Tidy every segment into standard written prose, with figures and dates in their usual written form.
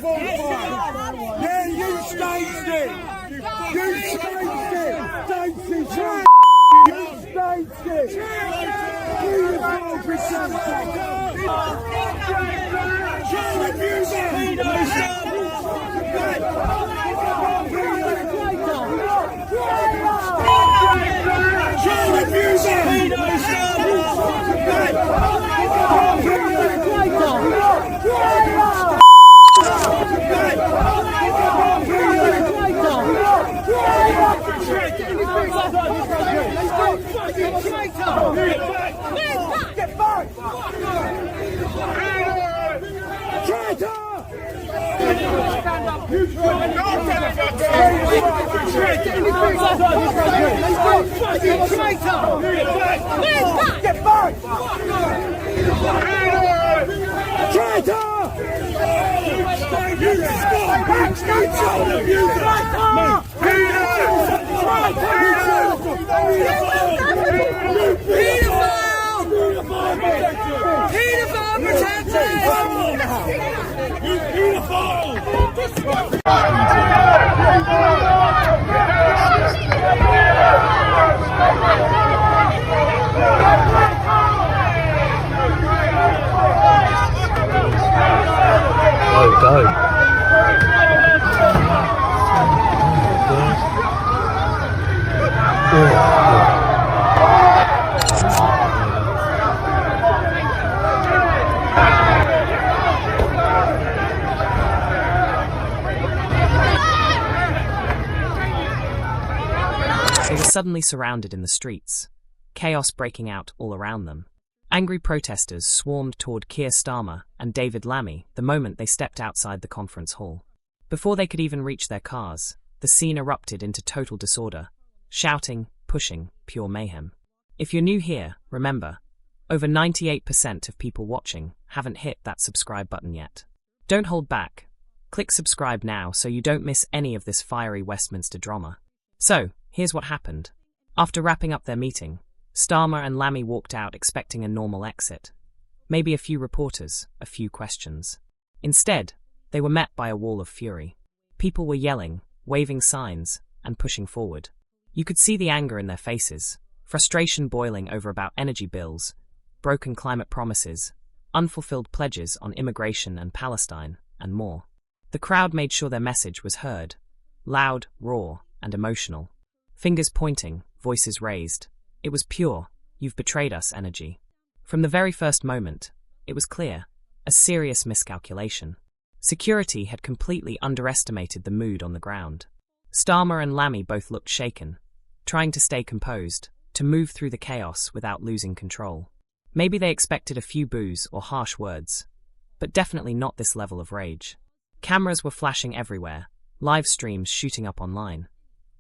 Yeah, you staged it! You staged it! Staged it! You staged it! You will be sanctioned! Child abuser! Child abuser! Get back! Traitor! Stand up! You traitor! Get back! Traitor! You They were suddenly surrounded in the streets, chaos breaking out all around them. Angry protesters swarmed toward Keir Starmer and David Lammy the moment they stepped outside the conference hall. Before they could even reach their cars, the scene erupted into total disorder, shouting, pushing, pure mayhem. If you're new here, remember, over 98% of people watching haven't hit that subscribe button yet. Don't hold back. Click subscribe now so you don't miss any of this fiery Westminster drama. So, here's what happened. After wrapping up their meeting, Starmer and Lammy walked out expecting a normal exit. Maybe a few reporters, a few questions. Instead, they were met by a wall of fury. People were yelling, waving signs, and pushing forward. You could see the anger in their faces, frustration boiling over about energy bills, broken climate promises, unfulfilled pledges on immigration and Palestine, and more. The crowd made sure their message was heard, loud, raw, and emotional. Fingers pointing, voices raised. It was pure, "You've betrayed us" energy. From the very first moment, it was clear, a serious miscalculation. Security had completely underestimated the mood on the ground. Starmer and Lammy both looked shaken, trying to stay composed, to move through the chaos without losing control. Maybe they expected a few boos or harsh words, but definitely not this level of rage. Cameras were flashing everywhere, live streams shooting up online.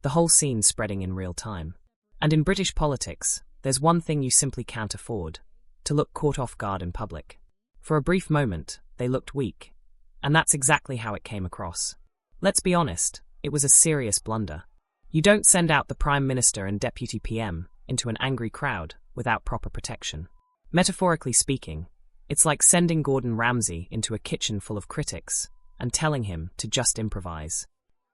The whole scene spreading in real time. And in British politics, there's one thing you simply can't afford: to look caught off guard in public. For a brief moment, they looked weak. And that's exactly how it came across. Let's be honest, it was a serious blunder. You don't send out the Prime Minister and Deputy PM into an angry crowd without proper protection. Metaphorically speaking, it's like sending Gordon Ramsay into a kitchen full of critics and telling him to just improvise.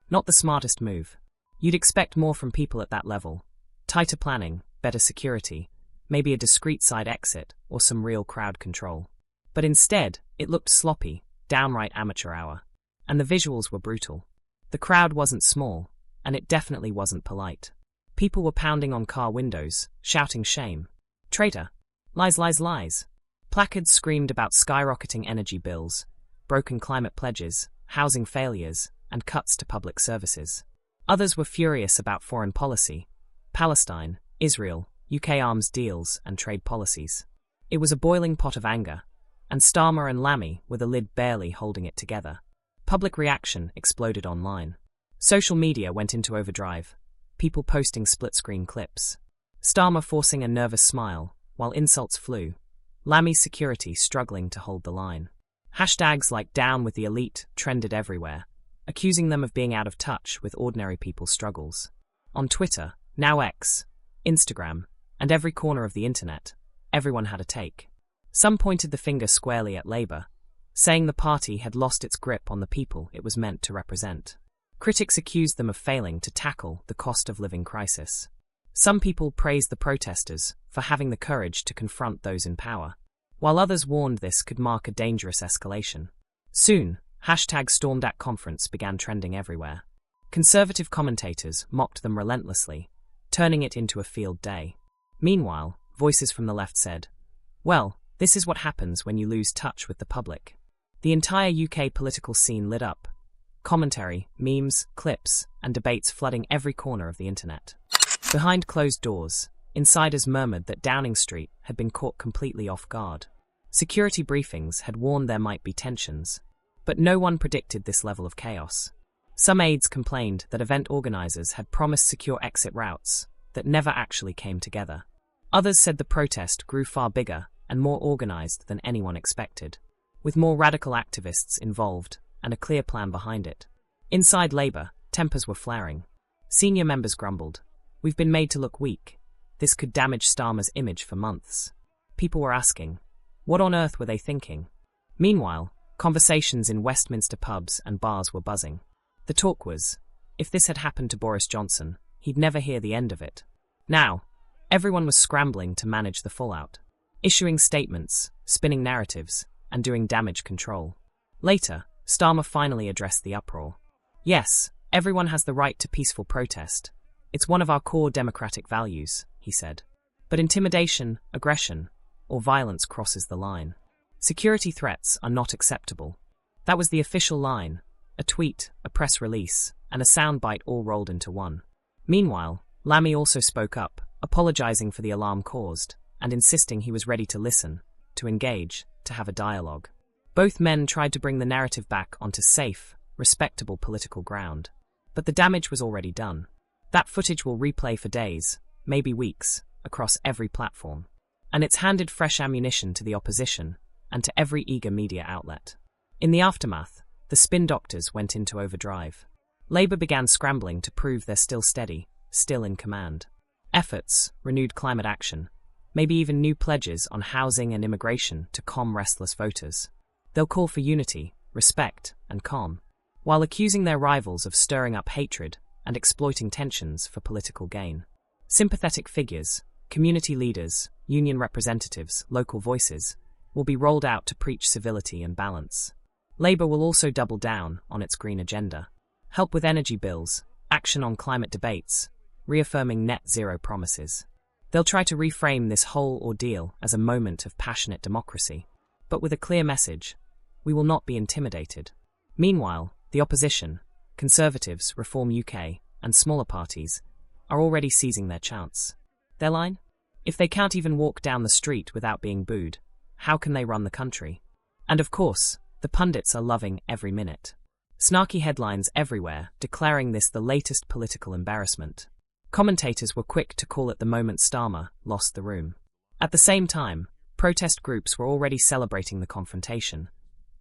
Not the smartest move. You'd expect more from people at that level. Tighter planning, better security, maybe a discreet side exit, or some real crowd control. But instead, it looked sloppy, downright amateur hour. And the visuals were brutal. The crowd wasn't small, and it definitely wasn't polite. People were pounding on car windows, shouting shame. Traitor. Lies, lies, lies. Placards screamed about skyrocketing energy bills, broken climate pledges, housing failures, and cuts to public services. Others were furious about foreign policy, Palestine, Israel, UK arms deals, and trade policies. It was a boiling pot of anger, and Starmer and Lammy were the lid barely holding it together. Public reaction exploded online. Social media went into overdrive, people posting split-screen clips. Starmer forcing a nervous smile, while insults flew. Lammy's security struggling to hold the line. Hashtags like "Down with the Elite" trended everywhere, accusing them of being out of touch with ordinary people's struggles. On Twitter, now X, Instagram, and every corner of the internet, everyone had a take. Some pointed the finger squarely at Labour, saying the party had lost its grip on the people it was meant to represent. Critics accused them of failing to tackle the cost of living crisis. Some people praised the protesters for having the courage to confront those in power, while others warned this could mark a dangerous escalation. Soon, #StormedAtConference began trending everywhere. Conservative commentators mocked them relentlessly, turning it into a field day. Meanwhile, voices from the left said, "Well, this is what happens when you lose touch with the public." The entire UK political scene lit up. Commentary, memes, clips, and debates flooding every corner of the internet. Behind closed doors, insiders murmured that Downing Street had been caught completely off guard. Security briefings had warned there might be tensions, but no one predicted this level of chaos. Some aides complained that event organizers had promised secure exit routes that never actually came together. Others said the protest grew far bigger and more organized than anyone expected, with more radical activists involved and a clear plan behind it. Inside Labour, tempers were flaring. Senior members grumbled, "We've been made to look weak. This could damage Starmer's image for months." People were asking, what on earth were they thinking? Meanwhile, conversations in Westminster pubs and bars were buzzing. The talk was, if this had happened to Boris Johnson, he'd never hear the end of it. Now, everyone was scrambling to manage the fallout, issuing statements, spinning narratives, and doing damage control. Later, Starmer finally addressed the uproar. "Yes, everyone has the right to peaceful protest. It's one of our core democratic values," he said. "But intimidation, aggression, or violence crosses the line. Security threats are not acceptable." That was the official line, a tweet, a press release, and a soundbite all rolled into one. Meanwhile, Lammy also spoke up, apologizing for the alarm caused, and insisting he was ready to listen, to engage, to have a dialogue. Both men tried to bring the narrative back onto safe, respectable political ground. But the damage was already done. That footage will replay for days, maybe weeks, across every platform. And it's handed fresh ammunition to the opposition and to every eager media outlet. In the aftermath, the spin doctors went into overdrive. Labour began scrambling to prove they're still steady, still in command. Efforts, renewed climate action, maybe even new pledges on housing and immigration to calm restless voters. They'll call for unity, respect, and calm, while accusing their rivals of stirring up hatred and exploiting tensions for political gain. Sympathetic figures, community leaders, union representatives, local voices, will be rolled out to preach civility and balance. Labour will also double down on its green agenda, help with energy bills, action on climate debates, reaffirming net zero promises. They'll try to reframe this whole ordeal as a moment of passionate democracy, but with a clear message: we will not be intimidated. Meanwhile, the opposition, Conservatives, Reform UK, and smaller parties, are already seizing their chance. Their line? If they can't even walk down the street without being booed, how can they run the country? And of course, the pundits are loving every minute. Snarky headlines everywhere declaring this the latest political embarrassment. Commentators were quick to call it the moment Starmer lost the room. At the same time, protest groups were already celebrating the confrontation,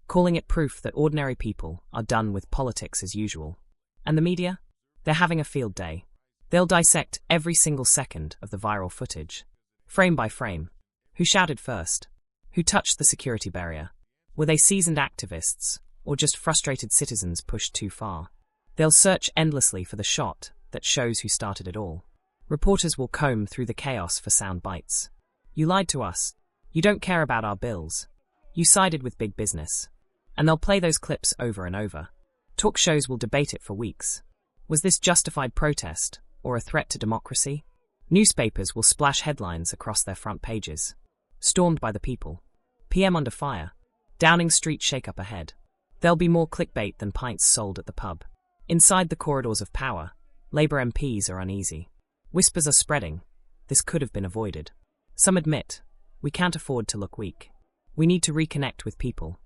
calling it proof that ordinary people are done with politics as usual. And the media? They're having a field day. They'll dissect every single second of the viral footage, frame by frame. Who shouted first? Who touched the security barrier? Were they seasoned activists, or just frustrated citizens pushed too far? They'll search endlessly for the shot that shows who started it all. Reporters will comb through the chaos for sound bites. You lied to us. You don't care about our bills. You sided with big business. And they'll play those clips over and over. Talk shows will debate it for weeks. Was this justified protest, or a threat to democracy? Newspapers will splash headlines across their front pages. Stormed by the people. PM under fire. Downing Street shake-up ahead. There'll be more clickbait than pints sold at the pub. Inside the corridors of power, Labour MPs are uneasy. Whispers are spreading. This could have been avoided. Some admit, we can't afford to look weak. We need to reconnect with people,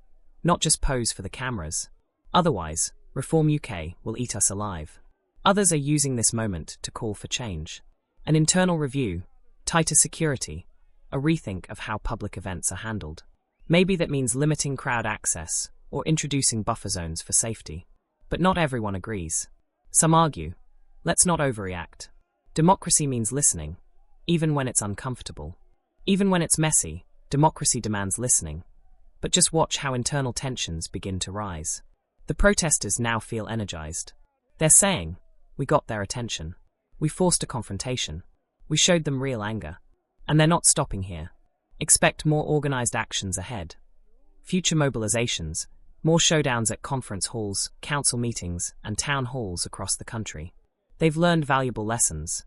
not just pose for the cameras. Otherwise, Reform UK will eat us alive. Others are using this moment to call for change. An internal review, tighter security, a rethink of how public events are handled. Maybe that means limiting crowd access or introducing buffer zones for safety. But not everyone agrees. Some argue, let's not overreact. Democracy means listening, even when it's uncomfortable. Even when it's messy, democracy demands listening. But just watch how internal tensions begin to rise. The protesters now feel energized. They're saying, "We got their attention. We forced a confrontation. We showed them real anger." And they're not stopping here. Expect more organized actions ahead. Future mobilizations, more showdowns at conference halls, council meetings, and town halls across the country. They've learned valuable lessons.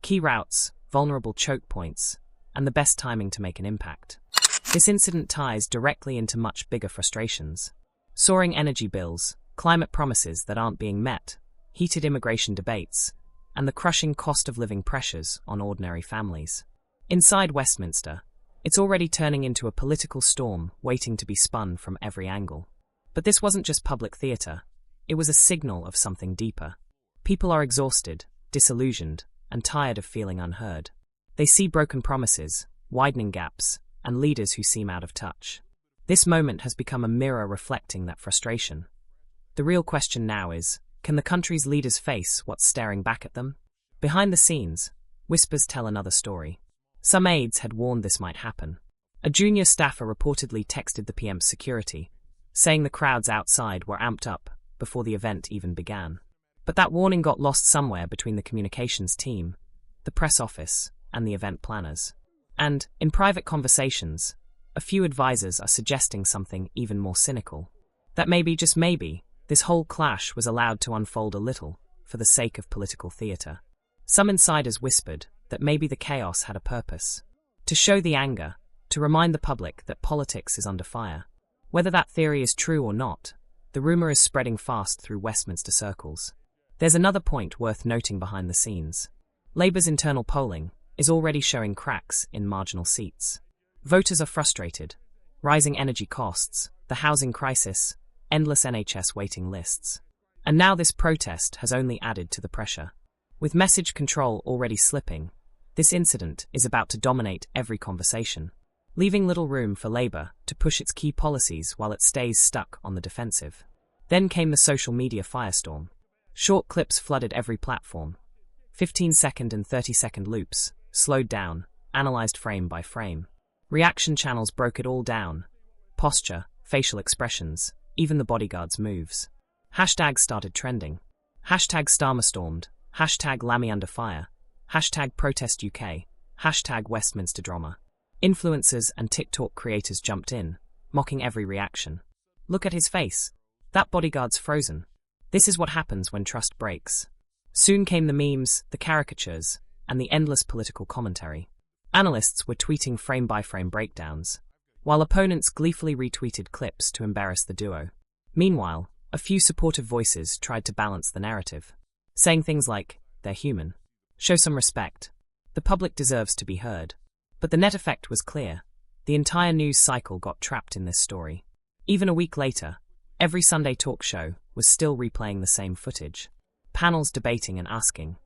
Key routes, vulnerable choke points, and the best timing to make an impact. This incident ties directly into much bigger frustrations. Soaring energy bills, climate promises that aren't being met, heated immigration debates, and the crushing cost of living pressures on ordinary families. Inside Westminster, it's already turning into a political storm waiting to be spun from every angle. But this wasn't just public theatre. It was a signal of something deeper. People are exhausted, disillusioned, and tired of feeling unheard. They see broken promises, widening gaps, and leaders who seem out of touch. This moment has become a mirror reflecting that frustration. The real question now is, can the country's leaders face what's staring back at them? Behind the scenes, whispers tell another story. Some aides had warned this might happen. A junior staffer reportedly texted the PM's security, saying the crowds outside were amped up before the event even began. But that warning got lost somewhere between the communications team, the press office, and the event planners. And, in private conversations, a few advisors are suggesting something even more cynical. That maybe, just maybe, this whole clash was allowed to unfold a little for the sake of political theatre. Some insiders whispered that maybe the chaos had a purpose. To show the anger, to remind the public that politics is under fire. Whether that theory is true or not, the rumour is spreading fast through Westminster circles. There's another point worth noting behind the scenes. Labour's internal polling is already showing cracks in marginal seats. Voters are frustrated. Rising energy costs, the housing crisis, endless NHS waiting lists. And now this protest has only added to the pressure. With message control already slipping, this incident is about to dominate every conversation, leaving little room for Labour to push its key policies while it stays stuck on the defensive. Then came the social media firestorm. Short clips flooded every platform. 15-second and 30-second loops, slowed down, analysed frame by frame. Reaction channels broke it all down. Posture, facial expressions, even the bodyguard's moves. Hashtags started trending. Hashtag Starmer stormed. Hashtag Lammy under fire. Hashtag Protest UK. Hashtag Westminster drama. Influencers and TikTok creators jumped in, mocking every reaction. Look at his face. That bodyguard's frozen. This is what happens when trust breaks. Soon came the memes, the caricatures, and the endless political commentary. Analysts were tweeting frame-by-frame breakdowns, while opponents gleefully retweeted clips to embarrass the duo. Meanwhile, a few supportive voices tried to balance the narrative, saying things like, "They're human. Show some respect. The public deserves to be heard." But the net effect was clear. The entire news cycle got trapped in this story. Even a week later, every Sunday talk show was still replaying the same footage. Panels debating and asking,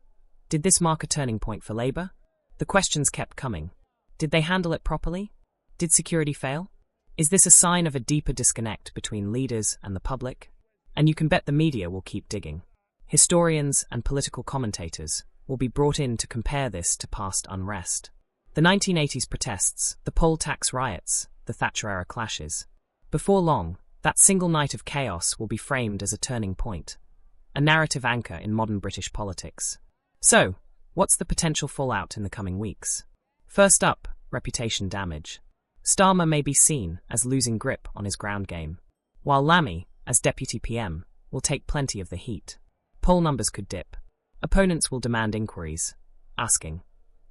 did this mark a turning point for Labour? The questions kept coming. Did they handle it properly? Did security fail? Is this a sign of a deeper disconnect between leaders and the public? And you can bet the media will keep digging. Historians and political commentators will be brought in to compare this to past unrest. The 1980s protests, the poll tax riots, the Thatcher-era clashes. Before long, that single night of chaos will be framed as a turning point, a narrative anchor in modern British politics. So, what's the potential fallout in the coming weeks? First up, reputation damage. Starmer may be seen as losing grip on his ground game, while Lammy, as Deputy PM, will take plenty of the heat. Poll numbers could dip. Opponents will demand inquiries, asking,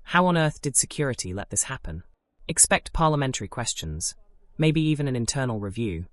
how on earth did security let this happen? Expect parliamentary questions, maybe even an internal review,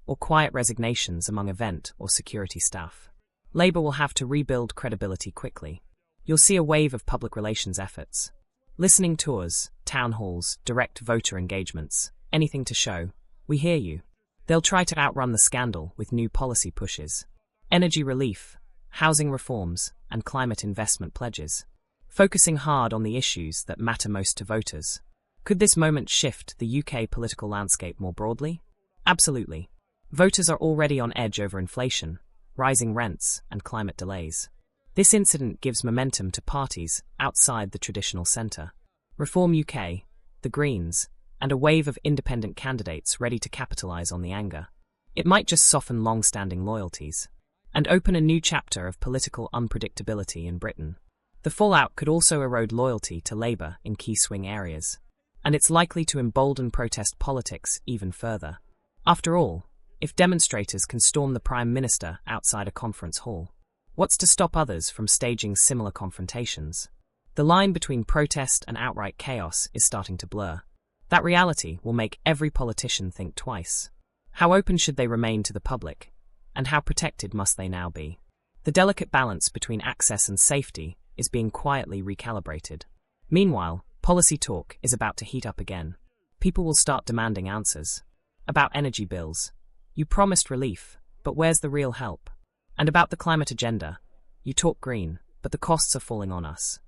or quiet resignations among event or security staff. Labour will have to rebuild credibility quickly. You'll see a wave of public relations efforts. Listening tours, town halls, direct voter engagements, anything to show, we hear you. They'll try to outrun the scandal with new policy pushes. Energy relief, housing reforms, and climate investment pledges. Focusing hard on the issues that matter most to voters. Could this moment shift the UK political landscape more broadly? Absolutely. Voters are already on edge over inflation, rising rents, and climate delays. This incident gives momentum to parties outside the traditional centre. Reform UK, the Greens, and a wave of independent candidates ready to capitalize on the anger. It might just soften long-standing loyalties and open a new chapter of political unpredictability in Britain. The fallout could also erode loyalty to Labour in key swing areas, and it's likely to embolden protest politics even further. After all, if demonstrators can storm the Prime Minister outside a conference hall, what's to stop others from staging similar confrontations? The line between protest and outright chaos is starting to blur. That reality will make every politician think twice. How open should they remain to the public, and how protected must they now be? The delicate balance between access and safety is being quietly recalibrated. Meanwhile, policy talk is about to heat up again. People will start demanding answers. About energy bills. You promised relief, but where's the real help? And about the climate agenda. You talk green, but the costs are falling on us.